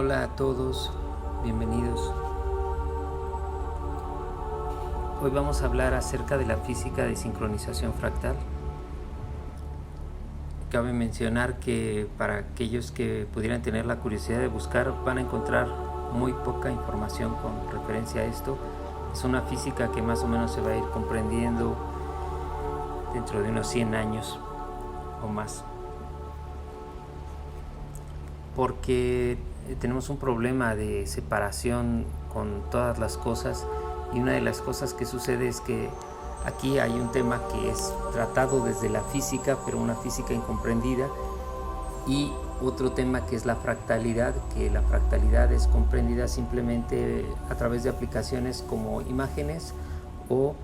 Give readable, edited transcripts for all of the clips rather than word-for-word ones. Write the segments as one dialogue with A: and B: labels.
A: Hola a todos, bienvenidos. Hoy vamos a hablar acerca de la física de sincronización fractal. Cabe mencionar que para aquellos que pudieran tener la curiosidad de buscar, van a encontrar muy poca información con referencia a esto. Es una física que más o menos se va a ir comprendiendo dentro de unos 100 años o más. Porque tenemos un problema de separación con todas las cosas, y una de las cosas que sucede es que aquí hay un tema que es tratado desde la física, pero una física incomprendida, y otro tema que es la fractalidad, que la fractalidad es comprendida simplemente a través de aplicaciones como imágenes o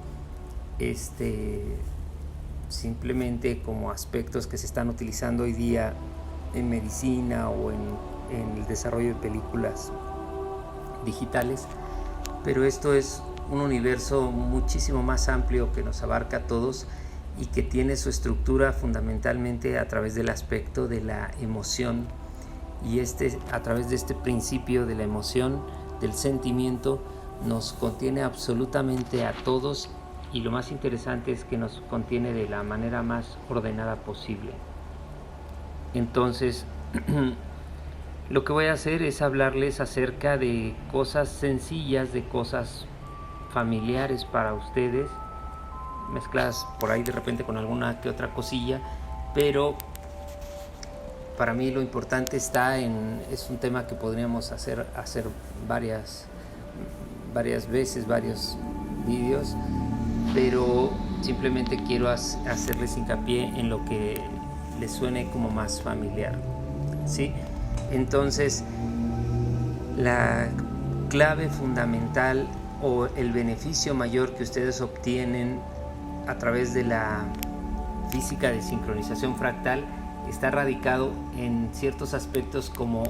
A: simplemente como aspectos que se están utilizando hoy día en medicina o en el desarrollo de películas digitales. Pero esto es un universo muchísimo más amplio que nos abarca a todos y que tiene su estructura fundamentalmente a través del aspecto de la emoción, y a través de este principio de la emoción, del sentimiento, nos contiene absolutamente a todos, y lo más interesante es que nos contiene de la manera más ordenada posible. Entonces, lo que voy a hacer es hablarles acerca de cosas sencillas, de cosas familiares para ustedes, mezcladas por ahí de repente con alguna que otra cosilla, pero para mí lo importante es un tema que podríamos hacer varias veces, varios vídeos, pero simplemente quiero hacerles hincapié en lo que les suene como más familiar, ¿sí? Entonces, la clave fundamental o el beneficio mayor que ustedes obtienen a través de la física de sincronización fractal está radicado en ciertos aspectos, como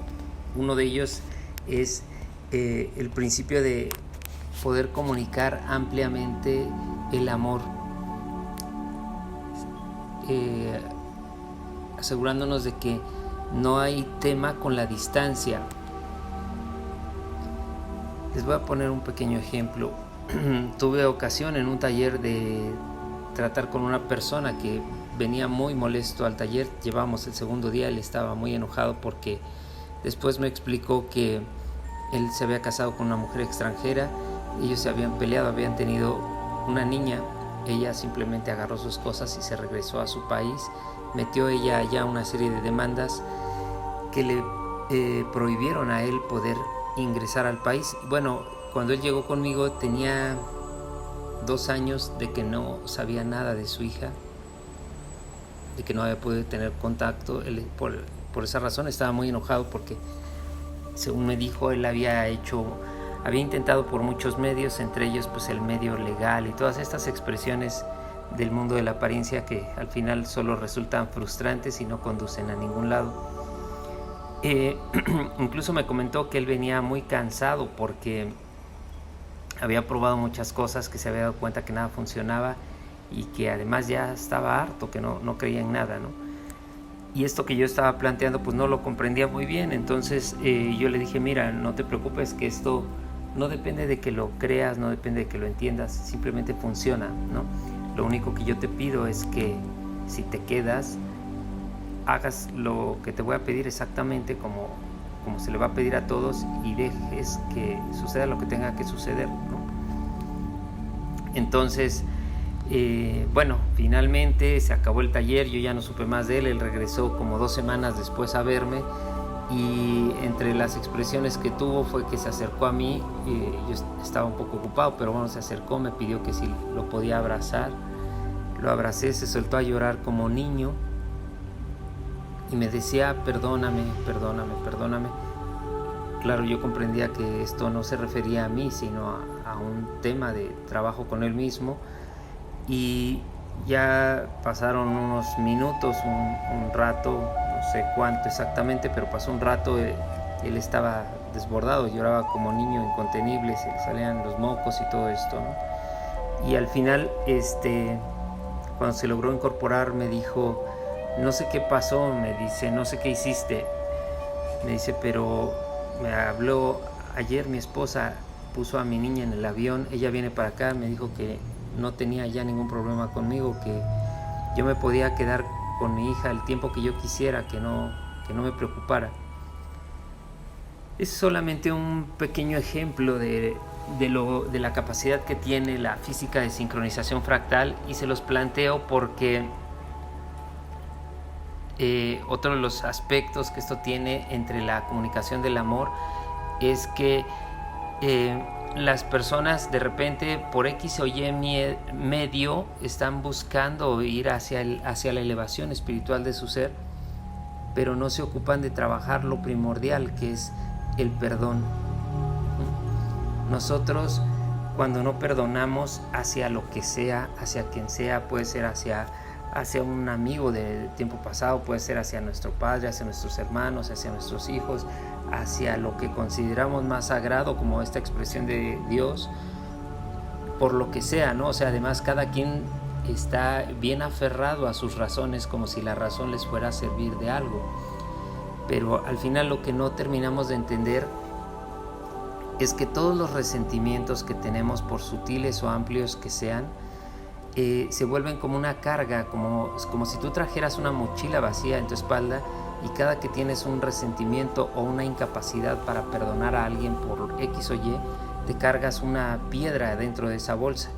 A: uno de ellos es el principio de poder comunicar ampliamente el amor, asegurándonos de que no hay tema con la distancia. Les voy a poner un pequeño ejemplo. Tuve ocasión en un taller de tratar con una persona que venía muy molesto al taller. Llevamos el segundo día, él estaba muy enojado porque después me explicó que él se había casado con una mujer extranjera, ellos se habían peleado, habían tenido una niña, ella simplemente agarró sus cosas y se regresó a su país. Metió ella allá una serie de demandas que le prohibieron a él poder ingresar al país. Bueno, cuando él llegó conmigo tenía 2 años de que no sabía nada de su hija, de que no había podido tener contacto. Él, por esa razón estaba muy enojado porque, según me dijo, él había intentado por muchos medios, entre ellos pues el medio legal y todas estas expresiones del mundo de la apariencia que al final solo resultan frustrantes y no conducen a ningún lado. Incluso me comentó que él venía muy cansado porque había probado muchas cosas, que se había dado cuenta que nada funcionaba y que además ya estaba harto, que no creía en nada, ¿no? Y esto que yo estaba planteando pues no lo comprendía muy bien. Entonces yo le dije: mira, no te preocupes, que esto no depende de que lo creas, no depende de que lo entiendas, simplemente funciona, ¿no? Lo único que yo te pido es que si te quedas, hagas lo que te voy a pedir exactamente como se le va a pedir a todos, y dejes que suceda lo que tenga que suceder, ¿no? Entonces, bueno, finalmente se acabó el taller, yo ya no supe más de él. Él regresó como 2 semanas después a verme, y entre las expresiones que tuvo fue que se acercó a mí. Yo estaba un poco ocupado, pero bueno, se acercó, me pidió que si lo podía abrazar. Lo abracé, se soltó a llorar como niño y me decía: perdóname, perdóname, perdóname. Claro, yo comprendía que esto no se refería a mí, sino a un tema de trabajo con él mismo. Y ya pasaron unos minutos, un rato, no sé cuánto exactamente, pero pasó un rato. Él estaba desbordado, lloraba como niño incontenible, se le salían los mocos y todo esto, ¿no? Y al final, cuando se logró incorporar, me dijo: no sé qué pasó, me dice, no sé qué hiciste, me dice, pero me habló ayer mi esposa, puso a mi niña en el avión, ella viene para acá, me dijo que no tenía ya ningún problema conmigo, que yo me podía quedar con mi hija el tiempo que yo quisiera, que no me preocupara. Es solamente un pequeño ejemplo de la capacidad que tiene la física de sincronización fractal, y se los planteo porque otro de los aspectos que esto tiene entre la comunicación del amor es que las personas de repente por X o Y medio están buscando ir hacia la elevación espiritual de su ser, pero no se ocupan de trabajar lo primordial, que es el perdón. Nosotros, cuando no perdonamos hacia lo que sea, hacia quien sea, puede ser hacia un amigo del tiempo pasado, puede ser hacia nuestro padre, hacia nuestros hermanos, hacia nuestros hijos, hacia lo que consideramos más sagrado, como esta expresión de Dios, por lo que sea, ¿no? O sea, además cada quien está bien aferrado a sus razones, como si la razón les fuera a servir de algo. Pero al final lo que no terminamos de entender es que todos los resentimientos que tenemos, por sutiles o amplios que sean, se vuelven como una carga, como si tú trajeras una mochila vacía en tu espalda, y cada que tienes un resentimiento o una incapacidad para perdonar a alguien por X o Y, te cargas una piedra dentro de esa bolsa.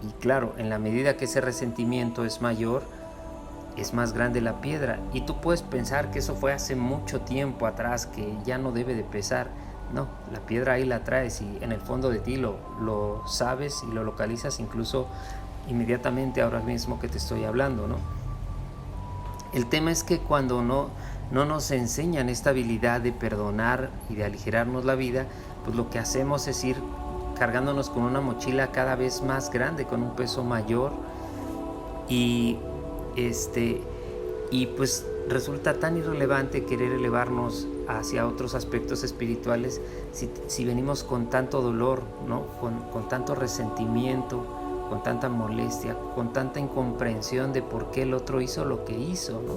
A: Y claro, en la medida que ese resentimiento es mayor, es más grande la piedra, y tú puedes pensar que eso fue hace mucho tiempo atrás, que ya no debe de pesar. No, la piedra ahí la traes, y en el fondo de ti lo sabes y lo localizas incluso inmediatamente ahora mismo que te estoy hablando, ¿no? El tema es que cuando no nos enseñan esta habilidad de perdonar y de aligerarnos la vida, pues lo que hacemos es ir cargándonos con una mochila cada vez más grande, con un peso mayor, y pues resulta tan irrelevante querer elevarnos hacia otros aspectos espirituales si venimos con tanto dolor, ¿no? Con tanto resentimiento, con tanta molestia, con tanta incomprensión de por qué el otro hizo lo que hizo, ¿no?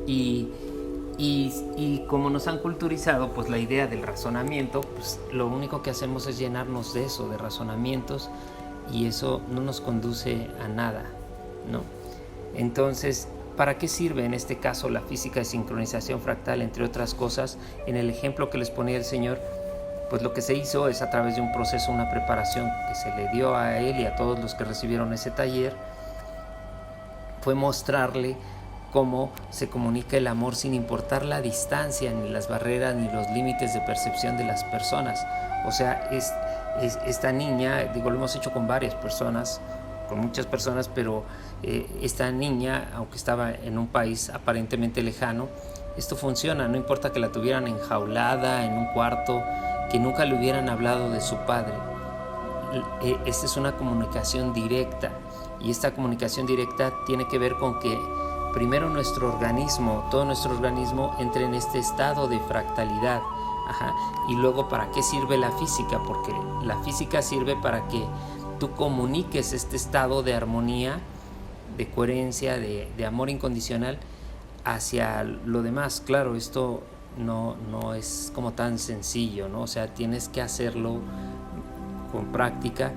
A: Y como nos han culturizado pues la idea del razonamiento, pues lo único que hacemos es llenarnos de eso, de razonamientos, y eso no nos conduce a nada, ¿no? Entonces, ¿para qué sirve en este caso la física de sincronización fractal? Entre otras cosas, en el ejemplo que les ponía el Señor, pues lo que se hizo es, a través de un proceso, una preparación que se le dio a él y a todos los que recibieron ese taller, fue mostrarle cómo se comunica el amor sin importar la distancia, ni las barreras, ni los límites de percepción de las personas. O sea, esta niña, digo, lo hemos hecho con varias personas, con muchas personas, pero esta niña, aunque estaba en un país aparentemente lejano, esto funciona, no importa que la tuvieran enjaulada en un cuarto, que nunca le hubieran hablado de su padre. Esta es una comunicación directa, y esta comunicación directa tiene que ver con que primero nuestro organismo, todo nuestro organismo, entre en este estado de fractalidad. Y luego, ¿para qué sirve la física? Porque la física sirve para que tú comuniques este estado de armonía, de coherencia, de amor incondicional hacia lo demás. Claro, esto no es como tan sencillo, ¿no? O sea, tienes que hacerlo con práctica,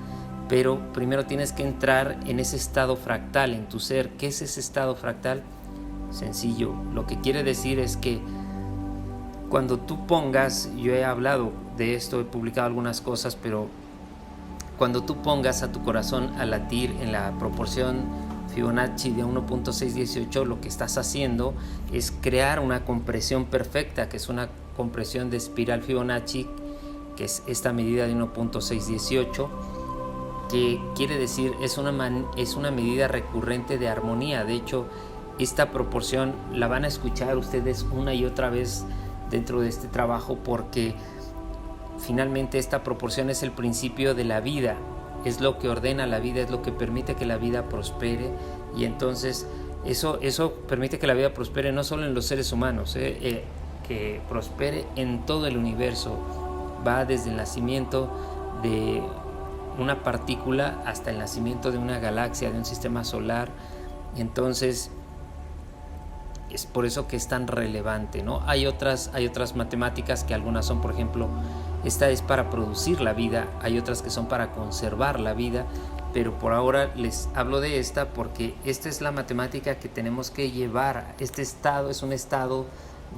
A: pero primero tienes que entrar en ese estado fractal en tu ser. ¿Qué es ese estado fractal? Sencillo, lo que quiere decir es que cuando tú pongas, yo he hablado de esto, he publicado algunas cosas, pero cuando tú pongas a tu corazón a latir en la proporción Fibonacci de 1.618, lo que estás haciendo es crear una compresión perfecta, que es una compresión de espiral Fibonacci, que es esta medida de 1.618, que quiere decir es una medida recurrente de armonía. De hecho, esta proporción la van a escuchar ustedes una y otra vez dentro de este trabajo, porque finalmente esta proporción es el principio de la vida. Es lo que ordena la vida, es lo que permite que la vida prospere, y entonces eso permite que la vida prospere no solo en los seres humanos, que prospere en todo el universo. Va desde el nacimiento de una partícula hasta el nacimiento de una galaxia, de un sistema solar. Entonces, es por eso que es tan relevante, ¿no? Hay otras matemáticas que algunas son, por ejemplo, esta es para producir la vida, hay otras que son para conservar la vida, pero por ahora les hablo de esta porque esta es la matemática que tenemos que llevar. Este estado es un estado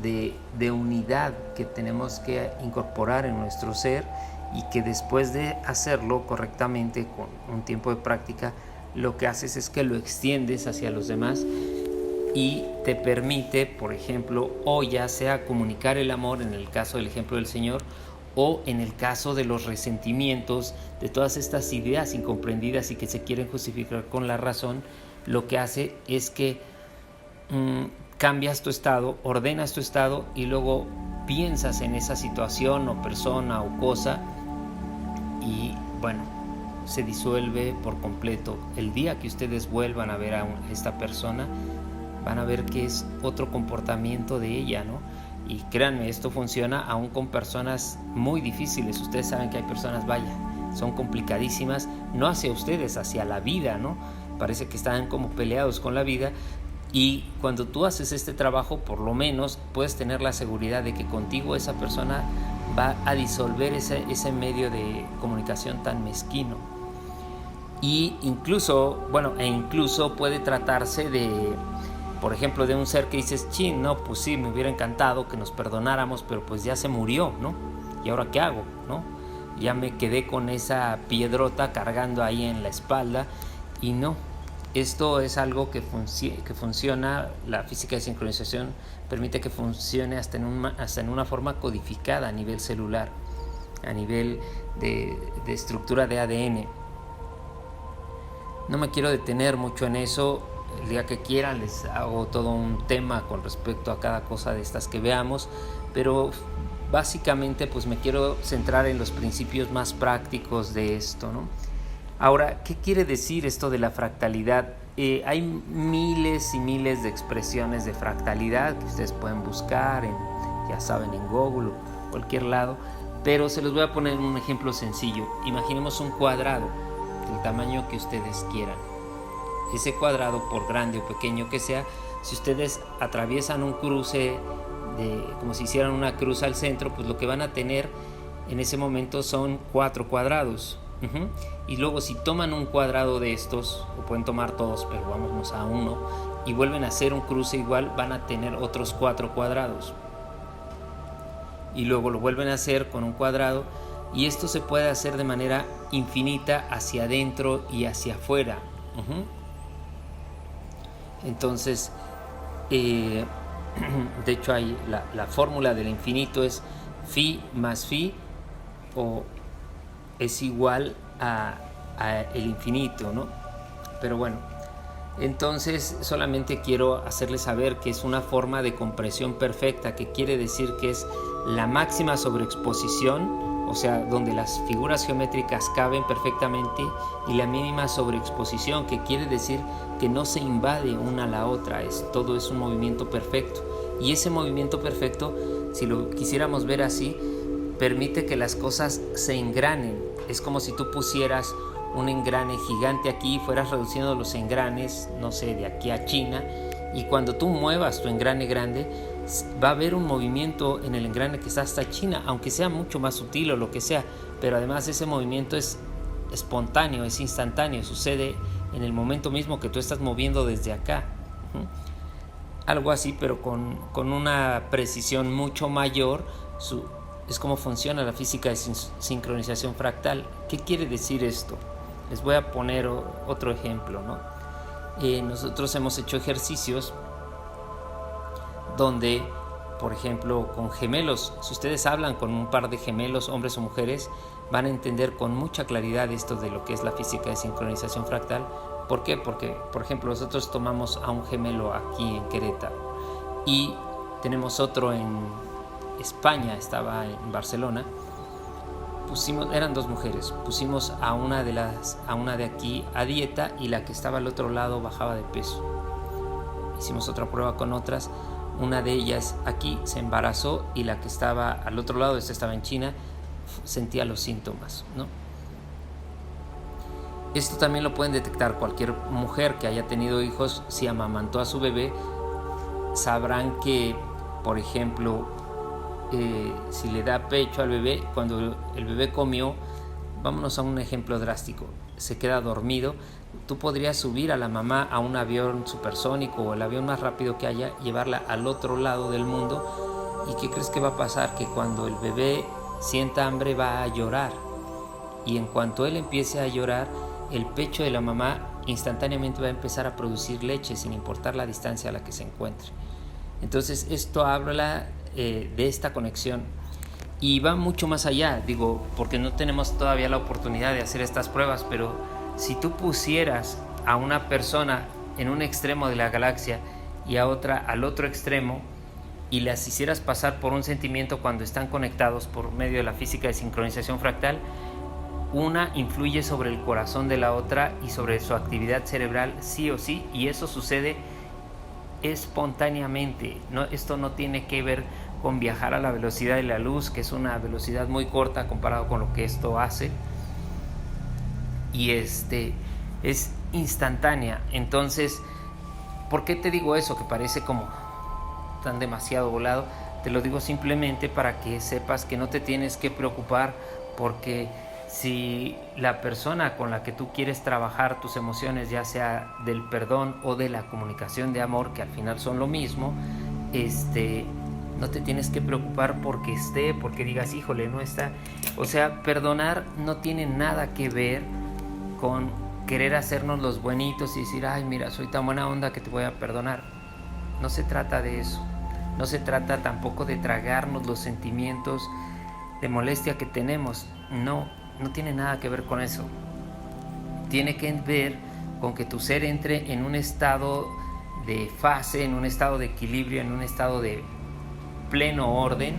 A: de unidad que tenemos que incorporar en nuestro ser, y que después de hacerlo correctamente con un tiempo de práctica, lo que haces es que lo extiendes hacia los demás y te permite, por ejemplo, o ya sea comunicar el amor, en el caso del ejemplo del Señor, o en el caso de los resentimientos, de todas estas ideas incomprendidas y que se quieren justificar con la razón. Lo que hace es que cambias tu estado, ordenas tu estado y luego piensas en esa situación o persona o cosa, y bueno, se disuelve por completo. El día que ustedes vuelvan a ver a esta persona, van a ver que es otro comportamiento de ella, ¿no? Y créanme, esto funciona aún con personas muy difíciles. Ustedes saben que hay personas, vaya, son complicadísimas, no hacia ustedes, hacia la vida, ¿no? Parece que están como peleados con la vida, y cuando tú haces este trabajo, por lo menos puedes tener la seguridad de que contigo esa persona va a disolver ese medio de comunicación tan mezquino. Y incluso puede tratarse de, por ejemplo, de un ser que dices, chin, no, pues sí, me hubiera encantado que nos perdonáramos, pero pues ya se murió, ¿no? ¿Y ahora qué hago, no? Ya me quedé con esa piedrota cargando ahí en la espalda, y no. Esto es algo que funciona, la física de sincronización permite que funcione hasta en una forma codificada a nivel celular, a nivel de estructura de ADN. No me quiero detener mucho en eso. El día que quieran les hago todo un tema con respecto a cada cosa de estas que veamos, pero básicamente pues me quiero centrar en los principios más prácticos de esto, ¿no? Ahora, ¿qué quiere decir esto de la fractalidad? Hay miles y miles de expresiones de fractalidad que ustedes pueden buscar, ya saben, en Google o cualquier lado, pero se los voy a poner en un ejemplo sencillo. Imaginemos un cuadrado del tamaño que ustedes quieran. Ese cuadrado, por grande o pequeño que sea, si ustedes atraviesan un cruce, como si hicieran una cruz al centro, pues lo que van a tener en ese momento son 4 cuadrados. Y luego si toman un cuadrado de estos, o pueden tomar todos, pero vámonos a uno, y vuelven a hacer un cruce igual, van a tener otros 4 cuadrados. Y luego lo vuelven a hacer con un cuadrado, y esto se puede hacer de manera infinita hacia adentro y hacia afuera. Entonces, de hecho hay la fórmula del infinito es phi más phi, o es igual a el infinito, ¿no? Pero bueno, entonces solamente quiero hacerles saber que es una forma de compresión perfecta, que quiere decir que es la máxima sobreexposición, o sea, donde las figuras geométricas caben perfectamente, y la mínima sobreexposición, que quiere decir que no se invade una a la otra, todo es un movimiento perfecto. Y ese movimiento perfecto, si lo quisiéramos ver así, permite que las cosas se engranen. Es como si tú pusieras un engrane gigante aquí y fueras reduciendo los engranes, no sé, de aquí a China, y cuando tú muevas tu engrane grande, va a haber un movimiento en el engrane que está hasta China, aunque sea mucho más sutil o lo que sea, pero además ese movimiento es espontáneo, es instantáneo, sucede en el momento mismo que tú estás moviendo desde acá. Algo así, pero con una precisión mucho mayor. Es como funciona la física de sincronización fractal. ¿Qué quiere decir esto? Les voy a poner otro ejemplo, ¿no? Nosotros hemos hecho ejercicios donde, por ejemplo, con gemelos, si ustedes hablan con un par de gemelos, hombres o mujeres, van a entender con mucha claridad esto de lo que es la física de sincronización fractal. ¿Por qué? Porque, por ejemplo, nosotros tomamos a un gemelo aquí en Querétaro y tenemos otro en España, estaba en Barcelona. Eran 2 mujeres, pusimos a una de aquí a dieta, y la que estaba al otro lado bajaba de peso. Hicimos otra prueba con otras. Una de ellas aquí se embarazó, y la que estaba al otro lado, esta estaba en China, sentía los síntomas, ¿no? Esto también lo pueden detectar cualquier mujer que haya tenido hijos. Si amamantó a su bebé, sabrán que, por ejemplo, si le da pecho al bebé, cuando el bebé comió, vámonos a un ejemplo drástico, se queda dormido, tú podrías subir a la mamá a un avión supersónico o el avión más rápido que haya, llevarla al otro lado del mundo, ¿y qué crees que va a pasar? Que cuando el bebé sienta hambre va a llorar, y en cuanto él empiece a llorar, el pecho de la mamá instantáneamente va a empezar a producir leche sin importar la distancia a la que se encuentre. Entonces esto habla de esta conexión y va mucho más allá, digo, porque no tenemos todavía la oportunidad de hacer estas pruebas, pero si tú pusieras a una persona en un extremo de la galaxia y a otra al otro extremo y las hicieras pasar por un sentimiento cuando están conectados por medio de la física de sincronización fractal, una influye sobre el corazón de la otra y sobre su actividad cerebral sí o sí, y eso sucede espontáneamente. Esto no tiene que ver con viajar a la velocidad de la luz, que es una velocidad muy corta comparado con lo que esto hace, y es instantánea. Entonces, ¿por qué te digo eso? Que parece como tan demasiado volado. Te lo digo simplemente para que sepas que no te tienes que preocupar, porque si la persona con la que tú quieres trabajar tus emociones, ya sea del perdón o de la comunicación de amor, que al final son lo mismo, no te tienes que preocupar porque digas, híjole, no está. O sea, perdonar no tiene nada que ver con querer hacernos los buenitos y decir, ay, mira, soy tan buena onda que te voy a perdonar. No se trata de eso. No se trata tampoco de tragarnos los sentimientos de molestia que tenemos. No tiene nada que ver con eso. Tiene que ver con que tu ser entre en un estado de fase, en un estado de equilibrio, en un estado de pleno orden,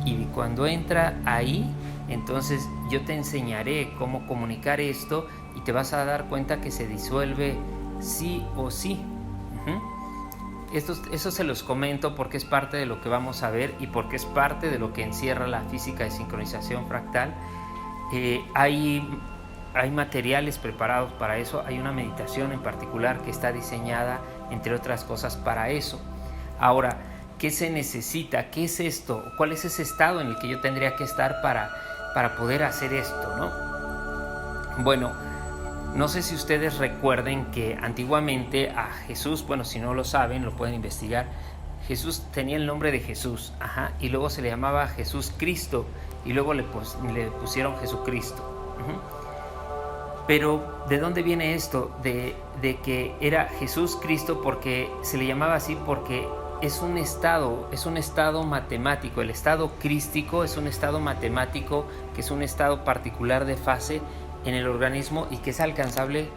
A: y cuando entra ahí, entonces yo te enseñaré cómo comunicar esto y te vas a dar cuenta que se disuelve sí o sí. Eso se los comento porque es parte de lo que vamos a ver y porque es parte de lo que encierra la física de sincronización fractal. Hay materiales preparados para eso, hay una meditación en particular que está diseñada, entre otras cosas, para eso. Ahora, ¿qué se necesita? ¿Qué es esto? ¿Cuál es ese estado en el que yo tendría que estar para poder hacer esto, ¿no? Bueno, no sé si ustedes recuerden que antiguamente a Jesús, bueno, si no lo saben, lo pueden investigar, Jesús tenía el nombre de Jesús, y luego se le llamaba Jesús Cristo, y luego le pusieron Jesucristo. Pero ¿de dónde viene esto? De que era Jesús Cristo, porque se le llamaba así porque es un estado matemático. El estado crístico es un estado matemático, que es un estado particular de fase en el organismo y que es alcanzable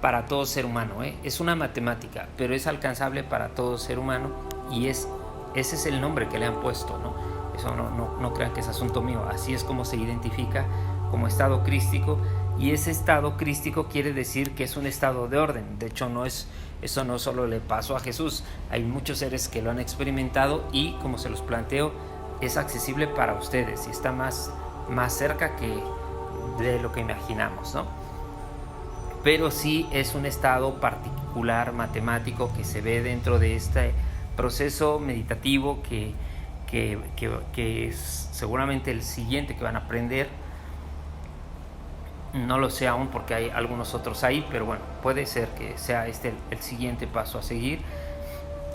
A: para todo ser humano. Es una matemática, pero es alcanzable para todo ser humano, y ese es el nombre que le han puesto, ¿no? Eso no crean que es asunto mío. Así es como se identifica como estado crístico, y ese estado crístico quiere decir que es un estado de orden. De hecho, eso no solo le pasó a Jesús, hay muchos seres que lo han experimentado, y como se los planteo, es accesible para ustedes y está más cerca que de lo que imaginamos, ¿no? Pero sí es un estado particular matemático que se ve dentro de este proceso meditativo que es seguramente el siguiente que van a aprender. No lo sé aún porque hay algunos otros ahí, pero bueno, puede ser que sea el siguiente paso a seguir.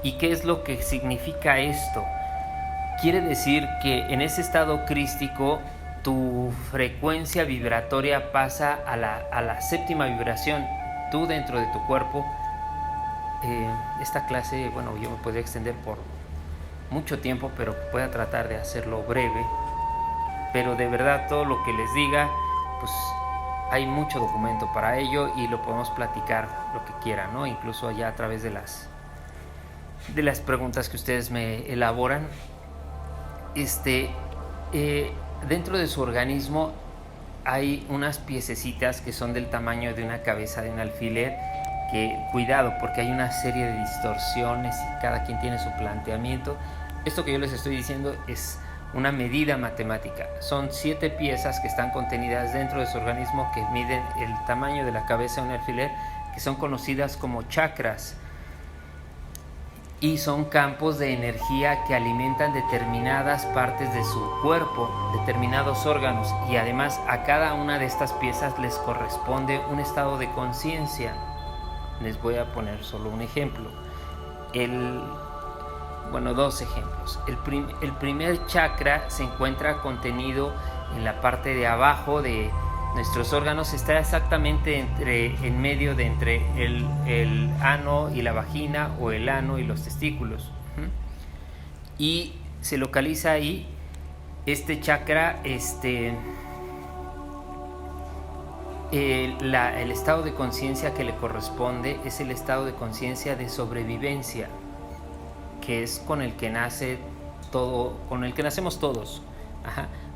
A: ¿Y qué es lo que significa esto? Quiere decir que en ese estado crístico tu frecuencia vibratoria pasa a la séptima vibración. Tú dentro de tu cuerpo, esta clase, bueno, yo me podría extender por mucho tiempo, pero voy a tratar de hacerlo breve. Pero de verdad, todo lo que les diga, pues hay mucho documento para ello y lo podemos platicar lo que quieran, ¿no? Incluso allá a través de las preguntas que ustedes me elaboran. Dentro de su organismo hay unas piececitas que son del tamaño de una cabeza de un alfiler, que cuidado porque hay una serie de distorsiones y cada quien tiene su planteamiento. Esto que yo les estoy diciendo es una medida matemática. Son 7 piezas que están contenidas dentro de su organismo que miden el tamaño de la cabeza de un alfiler, que son conocidas como chakras. y son campos de energía que alimentan determinadas partes de su cuerpo, determinados órganos, y además a cada una de estas piezas les corresponde un estado de conciencia. Les voy a poner solo un ejemplo. Dos ejemplos. El primer chakra se encuentra contenido en la parte de abajo de nuestros órganos, está exactamente en medio de entre el ano y la vagina, o el ano y los testículos. Y se localiza ahí este chakra, el estado de conciencia que le corresponde es el estado de conciencia de sobrevivencia, que es con el que nace todo, con el que nacemos todos,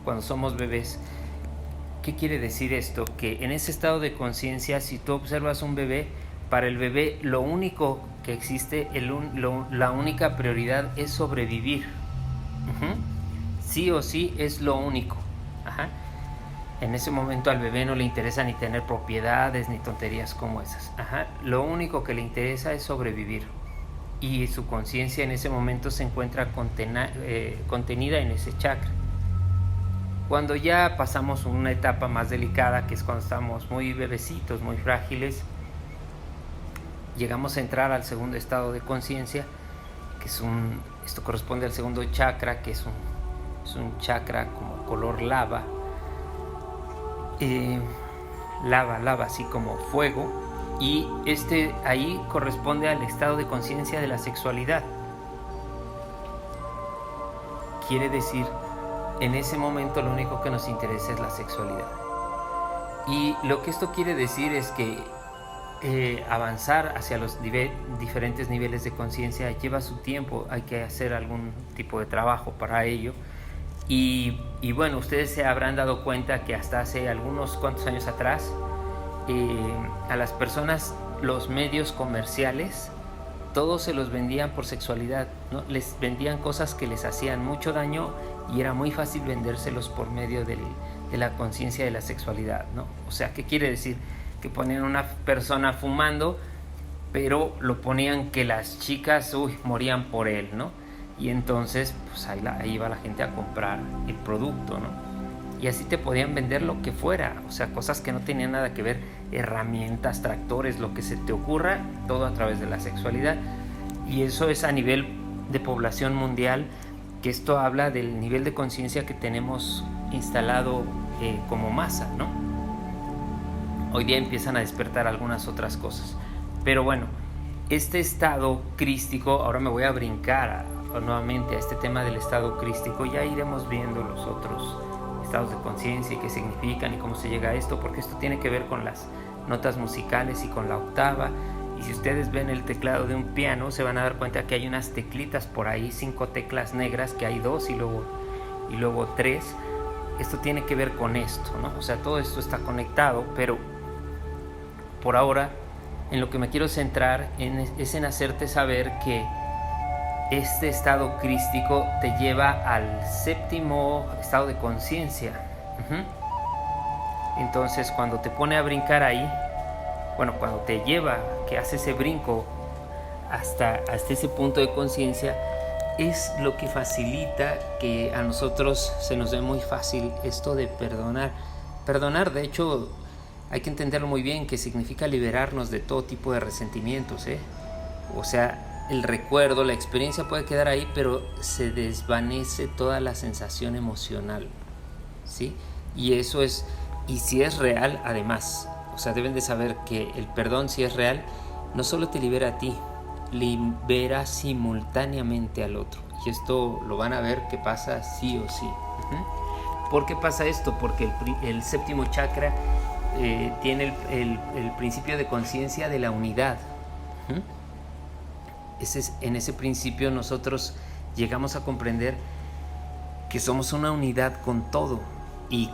A: cuando somos bebés. ¿Qué quiere decir esto? Que en ese estado de conciencia, si tú observas un bebé, para el bebé lo único que existe, la única prioridad es sobrevivir. Sí o sí es lo único. En ese momento al bebé no le interesa ni tener propiedades ni tonterías como esas. Lo único que le interesa es sobrevivir. Y su conciencia en ese momento se encuentra contenida en ese chakra. Cuando ya pasamos una etapa más delicada, que es cuando estamos muy bebecitos, muy frágiles, llegamos a entrar al segundo estado de conciencia, que esto corresponde al segundo chakra, que es un chakra como color lava, así como fuego, y ahí corresponde al estado de conciencia de la sexualidad. Quiere decir, en ese momento lo único que nos interesa es la sexualidad. Y lo que esto quiere decir es que avanzar hacia los diferentes niveles de conciencia lleva su tiempo, hay que hacer algún tipo de trabajo para ello. Y bueno, ustedes se habrán dado cuenta que hasta hace algunos cuantos años atrás, a las personas, los medios comerciales, todos se los vendían por sexualidad, ¿no? Les vendían cosas que les hacían mucho daño y era muy fácil vendérselos por medio de la conciencia de la sexualidad, ¿no? O sea, ¿qué quiere decir? Que ponían una persona fumando, pero lo ponían que las chicas morían por él, ¿no? Y entonces pues ahí iba la gente a comprar el producto, ¿no? Y así te podían vender lo que fuera, o sea, cosas que no tenían nada que ver, herramientas, tractores, lo que se te ocurra, todo a través de la sexualidad. Y eso es a nivel de población mundial, que esto habla del nivel de conciencia que tenemos instalado como masa, ¿no? Hoy día empiezan a despertar algunas otras cosas, pero bueno, este estado crístico, ahora me voy a brincar nuevamente a este tema del estado crístico, ya iremos viendo los otros estados de conciencia y qué significan y cómo se llega a esto, porque esto tiene que ver con las notas musicales y con la octava. Y si ustedes ven el teclado de un piano, se van a dar cuenta que hay unas teclitas por ahí, 5 teclas negras, que hay 2 y luego 3. Esto tiene que ver con esto, ¿no? O sea, todo esto está conectado, pero por ahora en lo que me quiero centrar es en hacerte saber que este estado crístico te lleva al séptimo estado de conciencia. Entonces, cuando te pone a brincar ahí, cuando te lleva, que hace ese brinco hasta ese punto de conciencia, es lo que facilita que a nosotros se nos dé muy fácil esto de perdonar. Perdonar, de hecho, hay que entenderlo muy bien, que significa liberarnos de todo tipo de resentimientos, O sea, el recuerdo, la experiencia puede quedar ahí, pero se desvanece toda la sensación emocional, ¿sí? Y eso es, y si es real, además, o sea, deben de saber que el perdón, si es real, no solo te libera a ti, libera simultáneamente al otro. Y esto lo van a ver que pasa sí o sí. ¿Por qué pasa esto? Porque el séptimo chakra tiene el principio de conciencia de la unidad. En ese principio nosotros llegamos a comprender que somos una unidad con todo y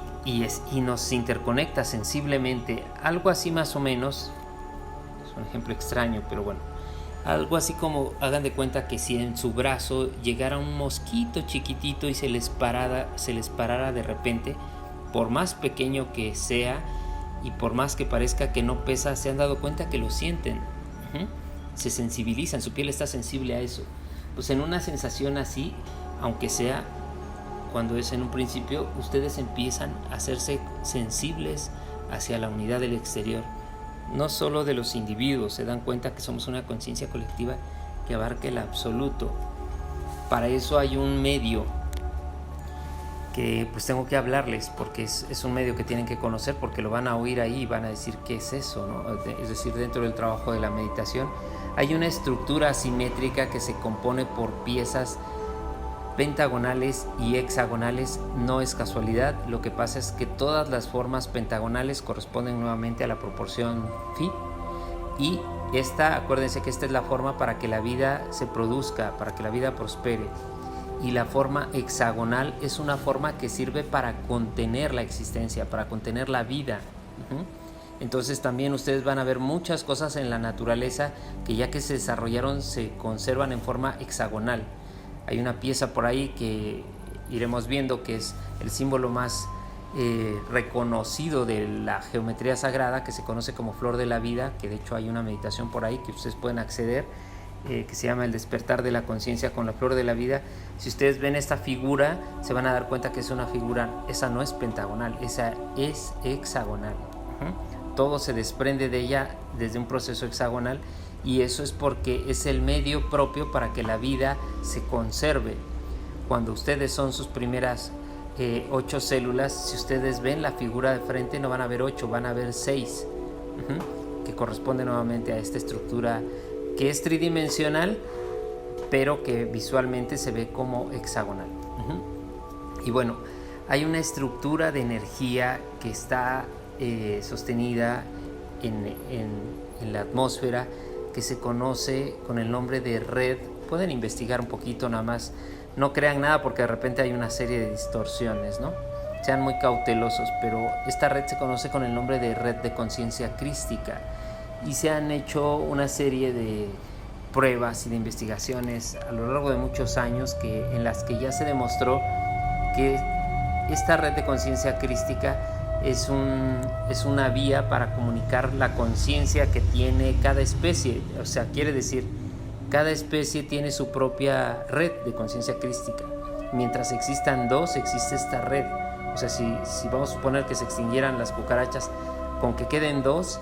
A: nos interconecta sensiblemente, algo así más o menos, es un ejemplo extraño, pero bueno, algo así como, hagan de cuenta que si en su brazo llegara un mosquito chiquitito y se les parara de repente, por más pequeño que sea y por más que parezca que no pesa, se han dado cuenta que lo sienten. se sensibilizan, su piel está sensible a eso. Pues en una sensación así, aunque sea cuando es en un principio, ustedes empiezan a hacerse sensibles hacia la unidad del exterior. No solo de los individuos, se dan cuenta que somos una conciencia colectiva que abarca el absoluto. Para eso hay un medio que pues tengo que hablarles, porque es un medio que tienen que conocer, porque lo van a oír ahí y van a decir ¿qué es eso?, ¿no? Es decir, dentro del trabajo de la meditación hay una estructura asimétrica que se compone por piezas pentagonales y hexagonales. No es casualidad, lo que pasa es que todas las formas pentagonales corresponden nuevamente a la proporción phi, y acuérdense que esta es la forma para que la vida se produzca, para que la vida prospere, y la forma hexagonal es una forma que sirve para contener la existencia, para contener la vida. Entonces también ustedes van a ver muchas cosas en la naturaleza que ya que se desarrollaron se conservan en forma hexagonal. Hay una pieza por ahí que iremos viendo que es el símbolo más reconocido de la geometría sagrada, que se conoce como flor de la vida, que de hecho hay una meditación por ahí que ustedes pueden acceder, que se llama el despertar de la conciencia con la flor de la vida. Si ustedes ven esta figura se van a dar cuenta que es una figura, esa no es pentagonal, esa es hexagonal. Todo se desprende de ella desde un proceso hexagonal, y eso es porque es el medio propio para que la vida se conserve. Cuando ustedes son sus primeras 8 células, si ustedes ven la figura de frente no van a ver 8, van a ver 6, que corresponde nuevamente a esta estructura que es tridimensional, pero que visualmente se ve como hexagonal. Y bueno, hay una estructura de energía que está sostenida en la atmósfera, que se conoce con el nombre de red. Pueden investigar un poquito nada más, no crean nada porque de repente hay una serie de distorsiones, ¿no? Sean muy cautelosos, pero esta red se conoce con el nombre de red de conciencia crística, y se han hecho una serie de pruebas y de investigaciones a lo largo de muchos años en las que ya se demostró que esta red de conciencia crística es una vía para comunicar la conciencia que tiene cada especie. O sea, quiere decir, cada especie tiene su propia red de conciencia crística. Mientras existan dos, existe esta red. O sea, si vamos a suponer que se extinguieran las cucarachas, con que queden dos,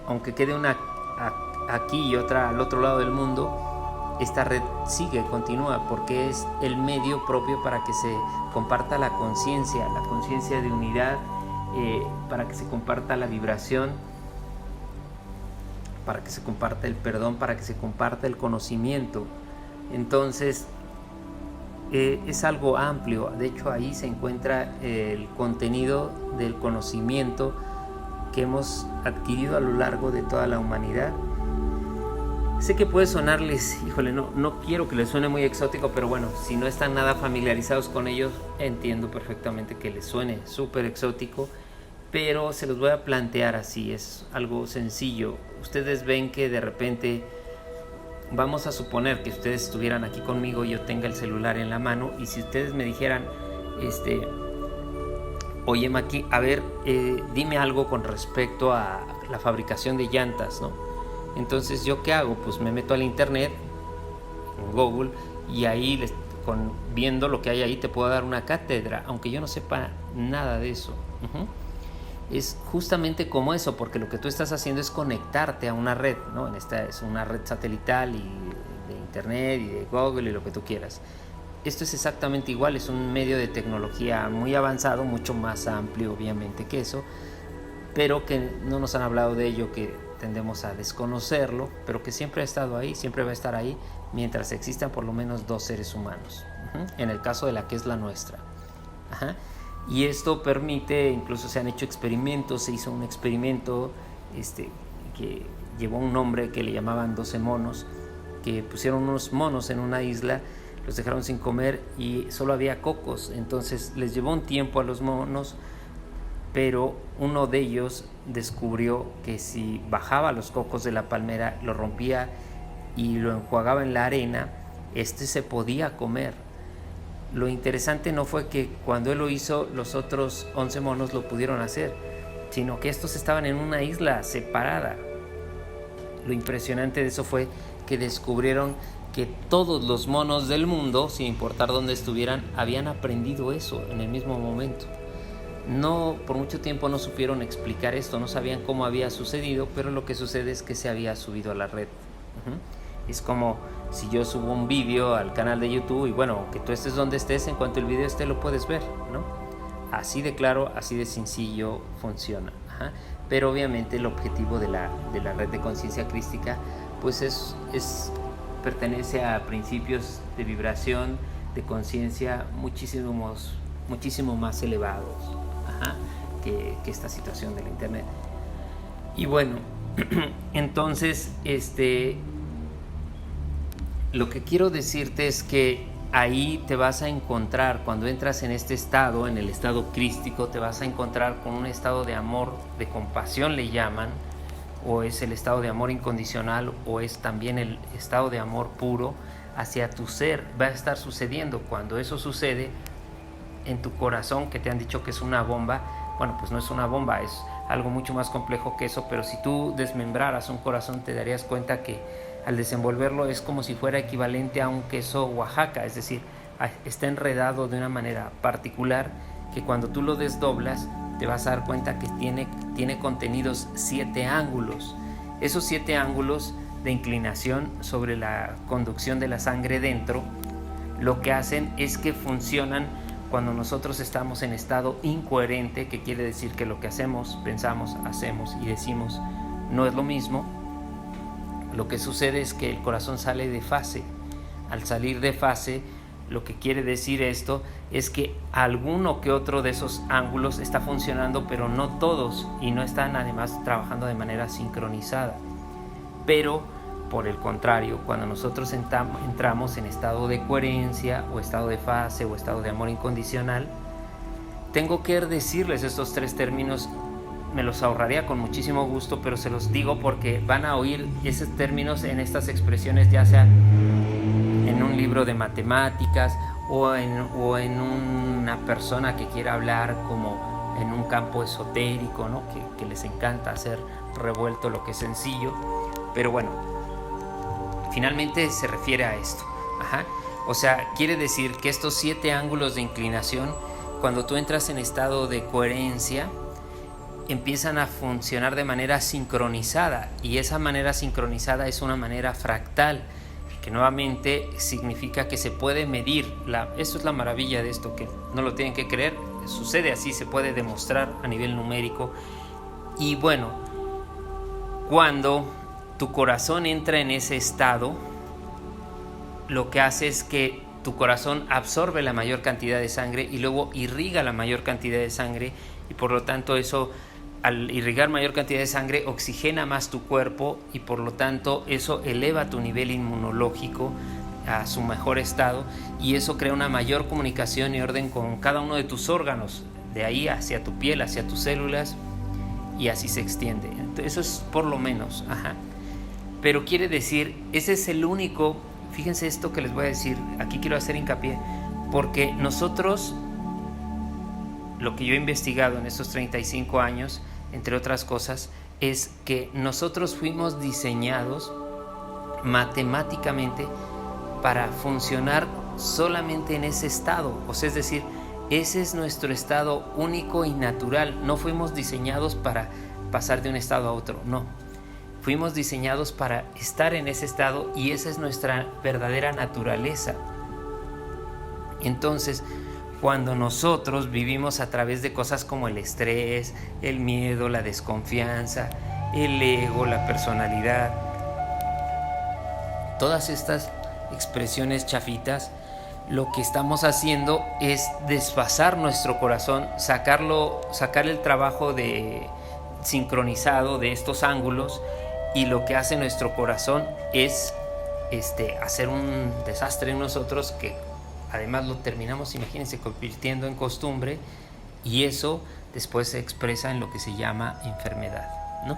A: aunque quede una aquí y otra al otro lado del mundo, esta red continúa, porque es el medio propio para que se comparta la conciencia de unidad, para que se comparta la vibración, para que se comparta el perdón, para que se comparta el conocimiento. Entonces es algo amplio. De hecho, ahí se encuentra el contenido del conocimiento que hemos adquirido a lo largo de toda la humanidad. Sé que puede sonarles, no quiero que les suene muy exótico, pero bueno, si no están nada familiarizados con ellos, entiendo perfectamente que les suene súper exótico, pero se los voy a plantear así, es algo sencillo. Ustedes ven que de repente, vamos a suponer que ustedes estuvieran aquí conmigo y yo tenga el celular en la mano, y si ustedes me dijeran, oye Maki, a ver, dime algo con respecto a la fabricación de llantas, ¿no? Entonces, ¿yo qué hago? Pues me meto al internet, en Google, y ahí, viendo lo que hay ahí, te puedo dar una cátedra, aunque yo no sepa nada de eso. Es justamente como eso, porque lo que tú estás haciendo es conectarte a una red, ¿no? En esta es una red satelital y de internet y de Google y lo que tú quieras. Esto es exactamente igual, es un medio de tecnología muy avanzado, mucho más amplio obviamente que eso, pero que no nos han hablado de ello, que tendemos a desconocerlo, pero que siempre ha estado ahí, siempre va a estar ahí mientras existan por lo menos 2 seres humanos, en el caso de la que es la nuestra. Y esto permite, incluso se han hecho experimentos, se hizo un experimento que llevó un nombre que le llamaban 12 monos, que pusieron unos monos en una isla, los dejaron sin comer y solo había cocos. Entonces les llevó un tiempo a los monos, pero uno de ellos descubrió que si bajaba los cocos de la palmera, lo rompía y lo enjuagaba en la arena, se podía comer. Lo interesante no fue que cuando él lo hizo, los otros 11 monos lo pudieron hacer, sino que estos estaban en una isla separada. Lo impresionante de eso fue que descubrieron que todos los monos del mundo, sin importar dónde estuvieran, habían aprendido eso en el mismo momento. No, por mucho tiempo no supieron explicar esto, no sabían cómo había sucedido, pero lo que sucede es que se había subido a la red. Es como si yo subo un vídeo al canal de YouTube y bueno, que tú estés donde estés, en cuanto el vídeo esté lo puedes ver, ¿no? Así de claro, así de sencillo funciona. Pero obviamente el objetivo de la red de conciencia crística pues pertenece a principios de vibración, de conciencia muchísimo más elevados que esta situación del internet. Y bueno, entonces lo que quiero decirte es que ahí te vas a encontrar, cuando entras en este estado, en el estado crístico, te vas a encontrar con un estado de amor, de compasión le llaman, o es el estado de amor incondicional, o es también el estado de amor puro hacia tu ser. Va a estar sucediendo. Cuando eso sucede en tu corazón, que te han dicho que es una bomba, bueno, pues no es una bomba, es algo mucho más complejo que eso, pero si tú desmembraras un corazón te darías cuenta que al desenvolverlo es como si fuera equivalente a un queso Oaxaca, es decir, está enredado de una manera particular que cuando tú lo desdoblas te vas a dar cuenta que tiene contenidos 7 ángulos. Esos 7 ángulos de inclinación sobre la conducción de la sangre dentro, lo que hacen es que funcionan cuando nosotros estamos en estado incoherente, que quiere decir que lo que hacemos, pensamos, hacemos y decimos no es lo mismo. Lo que sucede es que el corazón sale de fase. Al salir de fase, lo que quiere decir esto es que alguno que otro de esos ángulos está funcionando, pero no todos, y no están además trabajando de manera sincronizada. Pero por el contrario, cuando nosotros entramos en estado de coherencia o estado de fase o estado de amor incondicional, tengo que decirles estos 3 términos. Me los ahorraría con muchísimo gusto, pero se los digo porque van a oír esos términos en estas expresiones, ya sea en un libro de matemáticas o en una persona que quiera hablar como en un campo esotérico, ¿no? que les encanta hacer revuelto lo que es sencillo. Pero bueno, finalmente se refiere a esto. O sea, quiere decir que estos 7 ángulos de inclinación, cuando tú entras en estado de coherencia, empiezan a funcionar de manera sincronizada, y esa manera sincronizada es una manera fractal, que nuevamente significa que se puede medir. Esto es la maravilla de esto, que no lo tienen que creer, sucede así, se puede demostrar a nivel numérico. Y bueno, cuando tu corazón entra en ese estado, lo que hace es que tu corazón absorbe la mayor cantidad de sangre y luego irriga la mayor cantidad de sangre, y por lo tanto eso, al irrigar mayor cantidad de sangre, oxigena más tu cuerpo, y por lo tanto eso eleva tu nivel inmunológico a su mejor estado, y eso crea una mayor comunicación y orden con cada uno de tus órganos, de ahí hacia tu piel, hacia tus células, y así se extiende. Eso es por lo menos. Pero quiere decir, ese es el único, fíjense esto que les voy a decir, aquí quiero hacer hincapié, porque nosotros, lo que yo he investigado en estos 35 años, entre otras cosas, es que nosotros fuimos diseñados matemáticamente para funcionar solamente en ese estado. O sea, es decir, ese es nuestro estado único y natural. No fuimos diseñados para pasar de un estado a otro, no. Fuimos diseñados para estar en ese estado, y esa es nuestra verdadera naturaleza. Entonces, cuando nosotros vivimos a través de cosas como el estrés, el miedo, la desconfianza, el ego, la personalidad, todas estas expresiones chafitas, lo que estamos haciendo es desfasar nuestro corazón, sacar el trabajo sincronizado de estos ángulos, y lo que hace nuestro corazón es hacer un desastre en nosotros, que además lo terminamos, imagínense, convirtiendo en costumbre, y eso después se expresa en lo que se llama enfermedad, ¿no?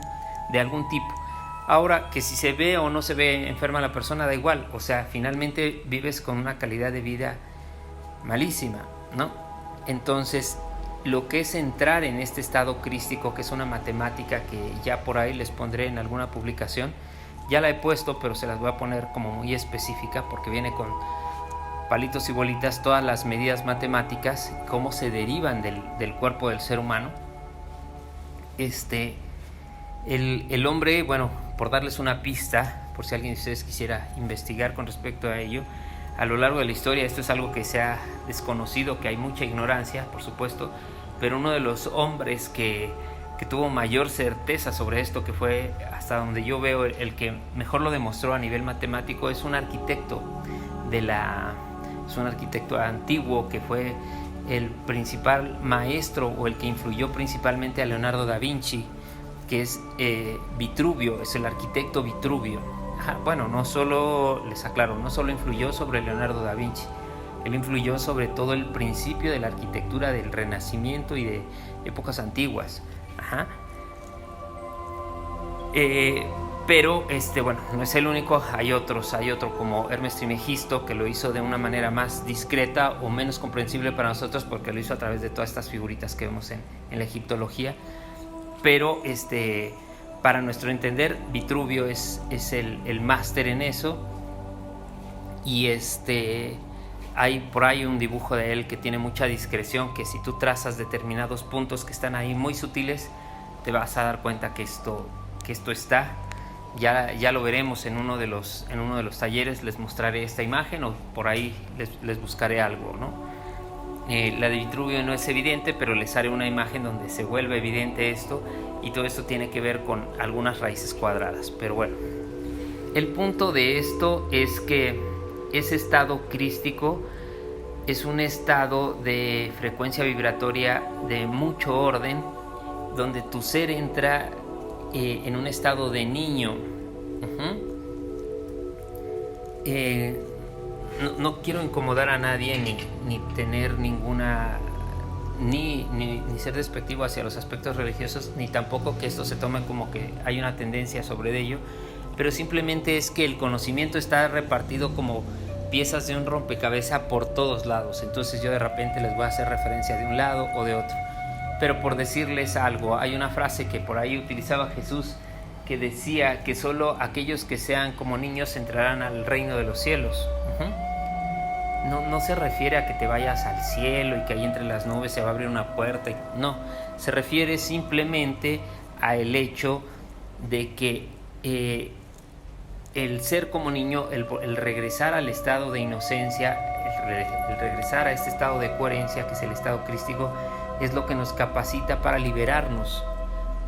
A: De algún tipo. Ahora, que si se ve o no se ve enferma la persona, da igual. O sea, finalmente vives con una calidad de vida malísima, ¿no? Entonces, lo que es entrar en este estado crístico, que es una matemática que ya por ahí les pondré en alguna publicación, Ya la he puesto, pero se las voy a poner como muy específica porque viene con palitos y bolitas todas las medidas matemáticas, cómo se derivan del cuerpo del ser humano. El hombre, bueno, por darles una pista, por si alguien de ustedes quisiera investigar con respecto a ello, a lo largo de la historia, esto es algo que se ha desconocido, que hay mucha ignorancia, por supuesto, pero uno de los hombres que tuvo mayor certeza sobre esto, que fue hasta donde yo veo el que mejor lo demostró a nivel matemático, es un arquitecto es un arquitecto antiguo que fue el principal maestro o el que influyó principalmente a Leonardo da Vinci, que es Vitruvio, es el arquitecto Vitruvio. Bueno, no solo, les aclaro, no solo influyó sobre Leonardo da Vinci, él influyó sobre todo el principio de la arquitectura del Renacimiento y de épocas antiguas. Pero bueno, no es el único, hay otro como Hermes Trismegisto, que lo hizo de una manera más discreta o menos comprensible para nosotros, porque lo hizo a través de todas estas figuritas que vemos en la egiptología. Pero para nuestro entender, Vitruvio es el máster en eso. Y hay por ahí un dibujo de él que tiene mucha discreción, que si tú trazas determinados puntos que están ahí muy sutiles, te vas a dar cuenta que esto está. Ya lo veremos en uno de los talleres, les mostraré esta imagen, o por ahí les buscaré algo, ¿no? La de Vitruvio no es evidente, pero les haré una imagen donde se vuelve evidente esto, y todo esto tiene que ver con algunas raíces cuadradas. Pero bueno, el punto de esto es que ese estado crístico es un estado de frecuencia vibratoria de mucho orden, donde tu ser entra en un estado de niño. No quiero incomodar a nadie ni tener ninguna ni ser despectivo hacia los aspectos religiosos, ni tampoco que esto se tome como que hay una tendencia sobre ello, pero simplemente es que el conocimiento está repartido como piezas de un rompecabezas por todos lados. Entonces yo de repente les voy a hacer referencia de un lado o de otro. Pero por decirles algo, hay una frase que por ahí utilizaba Jesús, que decía que solo aquellos que sean como niños entrarán al reino de los cielos. No se refiere a que te vayas al cielo y que ahí entre las nubes se va a abrir una puerta. No, se refiere simplemente al hecho de que el ser como niño, el regresar al estado de inocencia, el regresar a este estado de coherencia, que es el estado crístico, es lo que nos capacita para liberarnos,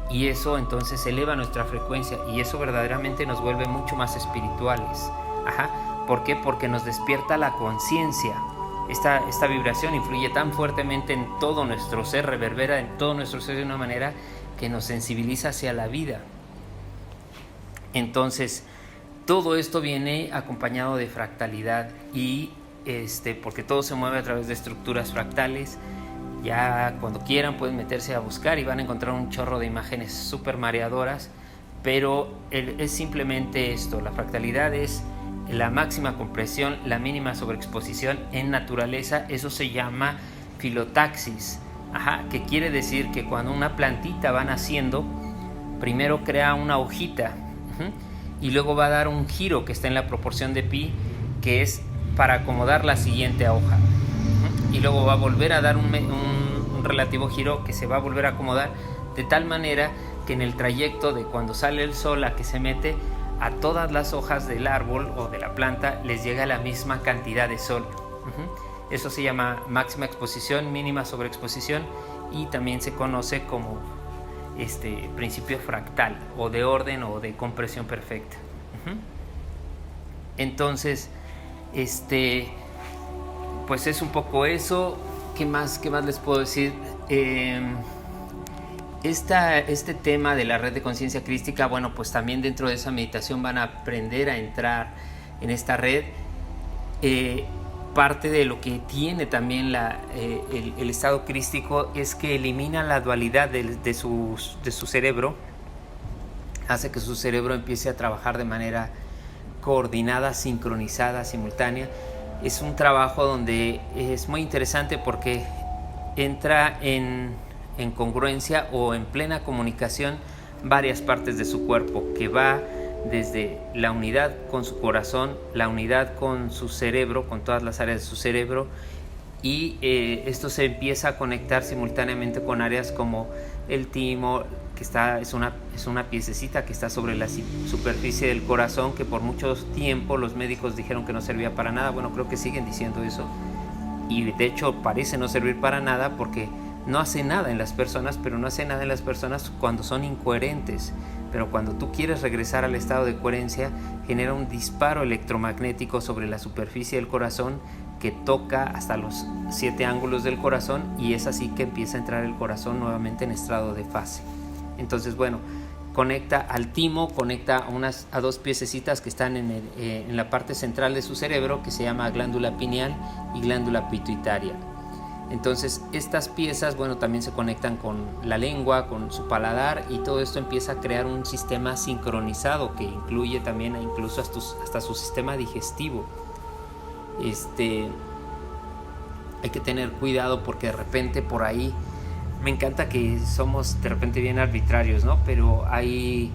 A: y eso entonces eleva nuestra frecuencia, y eso verdaderamente nos vuelve mucho más espirituales. ¿Por qué? Porque nos despierta la conciencia. Esta vibración influye tan fuertemente en todo nuestro ser, reverbera en todo nuestro ser de una manera que nos sensibiliza hacia la vida. Entonces, todo esto viene acompañado de fractalidad, y porque todo se mueve a través de estructuras fractales. Ya cuando quieran pueden meterse a buscar y van a encontrar un chorro de imágenes súper mareadoras, pero es simplemente esto. La fractalidad es la máxima compresión, la mínima sobreexposición en naturaleza. Eso se llama filotaxis, que quiere decir que cuando una plantita va naciendo, primero crea una hojita, y luego va a dar un giro que está en la proporción de pi, que es para acomodar la siguiente hoja, y luego va a volver a dar un relativo giro que se va a volver a acomodar, de tal manera que en el trayecto de cuando sale el sol a que se mete, a todas las hojas del árbol o de la planta les llega la misma cantidad de sol. Eso se llama máxima exposición, mínima sobreexposición, y también se conoce como principio fractal, o de orden, o de compresión perfecta. Entonces, pues es un poco eso. ¿Qué más les puedo decir? Este tema de la red de conciencia crística, bueno, pues también dentro de esa meditación van a aprender a entrar en esta red. Parte de lo que tiene también el estado crístico es que elimina la dualidad de su cerebro, hace que su cerebro empiece a trabajar de manera coordinada, sincronizada, simultánea. Es un trabajo donde es muy interesante porque entra en congruencia o en plena comunicación varias partes de su cuerpo, que va desde la unidad con su corazón, la unidad con su cerebro, con todas las áreas de su cerebro, y esto se empieza a conectar simultáneamente con áreas como el timo, que es una piececita que está sobre la superficie del corazón, que por mucho tiempo los médicos dijeron que no servía para nada. Bueno, creo que siguen diciendo eso, y de hecho parece no servir para nada porque no hace nada en las personas, pero no hace nada en las personas cuando son incoherentes. Pero cuando tú quieres regresar al estado de coherencia, genera un disparo electromagnético sobre la superficie del corazón que toca hasta los 7 ángulos del corazón, y es así que empieza a entrar el corazón nuevamente en estado de fase. Entonces, bueno, conecta al timo, conecta a 2 piececitas que están en la parte central de su cerebro, que se llama glándula pineal y glándula pituitaria. Entonces estas piezas, bueno, también se conectan con la lengua, con su paladar, y todo esto empieza a crear un sistema sincronizado que incluye también incluso hasta su sistema digestivo. Hay que tener cuidado porque de repente por ahí, me encanta que somos de repente bien arbitrarios, ¿no? Pero hay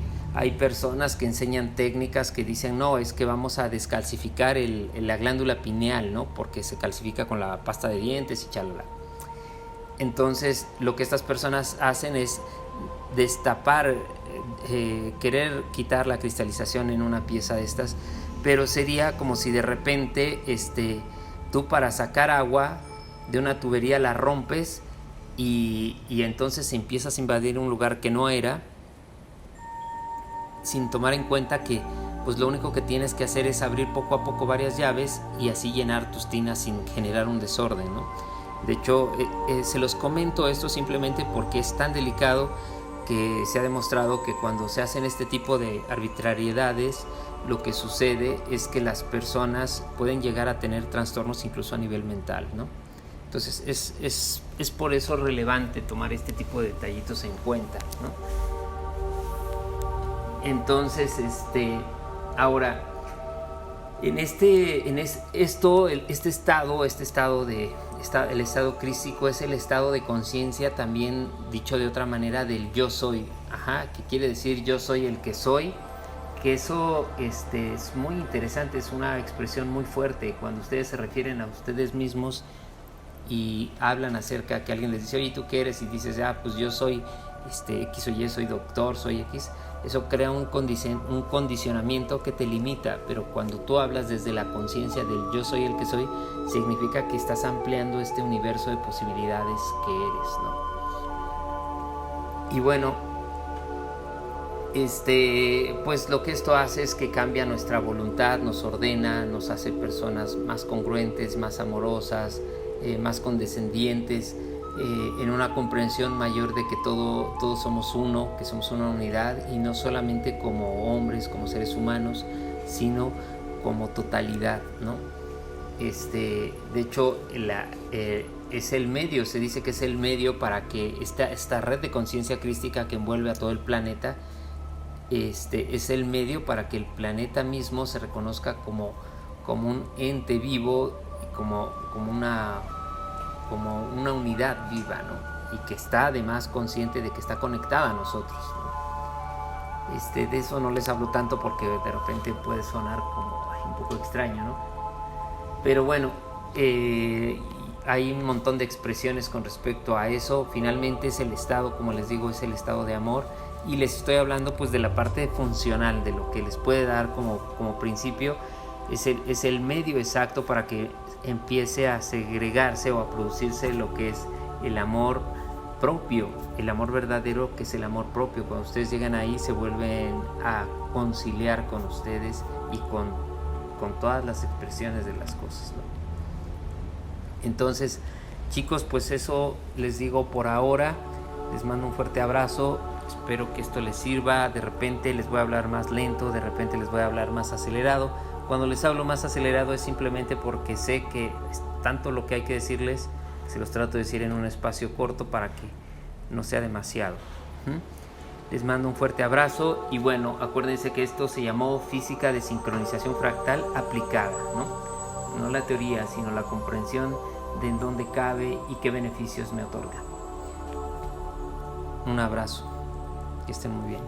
A: personas que enseñan técnicas que dicen, no, es que vamos a descalcificar la glándula pineal, ¿no? Porque se calcifica con la pasta de dientes y chalala. Entonces, lo que estas personas hacen es destapar, querer quitar la cristalización en una pieza de estas, pero sería como si de repente tú, para sacar agua de una tubería, la rompes y entonces empiezas a invadir un lugar que no era, sin tomar en cuenta que pues lo único que tienes que hacer es abrir poco a poco varias llaves y así llenar tus tinas sin generar un desorden, ¿no? De hecho, se los comento esto simplemente porque es tan delicado que se ha demostrado que cuando se hacen este tipo de arbitrariedades, lo que sucede es que las personas pueden llegar a tener trastornos incluso a nivel mental, ¿no? Entonces es por eso relevante tomar este tipo de detallitos en cuenta, ¿no? Entonces, ahora, el estado crístico es el estado de conciencia, también dicho de otra manera, del yo soy, que quiere decir yo soy el que soy, que eso es muy interesante, es una expresión muy fuerte cuando ustedes se refieren a ustedes mismos y hablan acerca que alguien les dice, oye, ¿tú qué eres? Y dices, pues yo soy X o Y, soy doctor, soy X. Eso crea un condicionamiento que te limita, pero cuando tú hablas desde la conciencia del yo soy el que soy, significa que estás ampliando este universo de posibilidades que eres, ¿no? Y bueno, pues lo que esto hace es que cambia nuestra voluntad, nos ordena, nos hace personas más congruentes, más amorosas, más condescendientes, en una comprensión mayor de que todos somos uno, que somos una unidad, y no solamente como hombres, como seres humanos, sino como totalidad, ¿no? De hecho, es el medio, se dice que es el medio para que esta red de conciencia crística que envuelve a todo el planeta, es el medio para que el planeta mismo se reconozca como un ente vivo, como una unidad viva, ¿no? Y que está además consciente de que está conectada a nosotros, ¿no? De eso no les hablo tanto porque de repente puede sonar como un poco extraño, ¿no? Pero bueno, hay un montón de expresiones con respecto a eso. Finalmente es el estado, como les digo, es el estado de amor, y les estoy hablando pues de la parte funcional, de lo que les puede dar como principio. Es el medio exacto para que empiece a segregarse o a producirse lo que es el amor propio, el amor verdadero, que es el amor propio. Cuando ustedes llegan ahí, se vuelven a conciliar con ustedes y con todas las expresiones de las cosas, ¿no? Entonces, chicos, pues eso les digo por ahora. Les mando un fuerte abrazo. Espero que esto les sirva. De repente les voy a hablar más lento, de repente les voy a hablar más acelerado. Cuando les hablo más acelerado es simplemente porque sé que es tanto lo que hay que decirles, que se los trato de decir en un espacio corto para que no sea demasiado. Les mando un fuerte abrazo, y bueno, acuérdense que esto se llamó física de sincronización fractal aplicada, ¿no? No la teoría, sino la comprensión de en dónde cabe y qué beneficios me otorga. Un abrazo, que estén muy bien.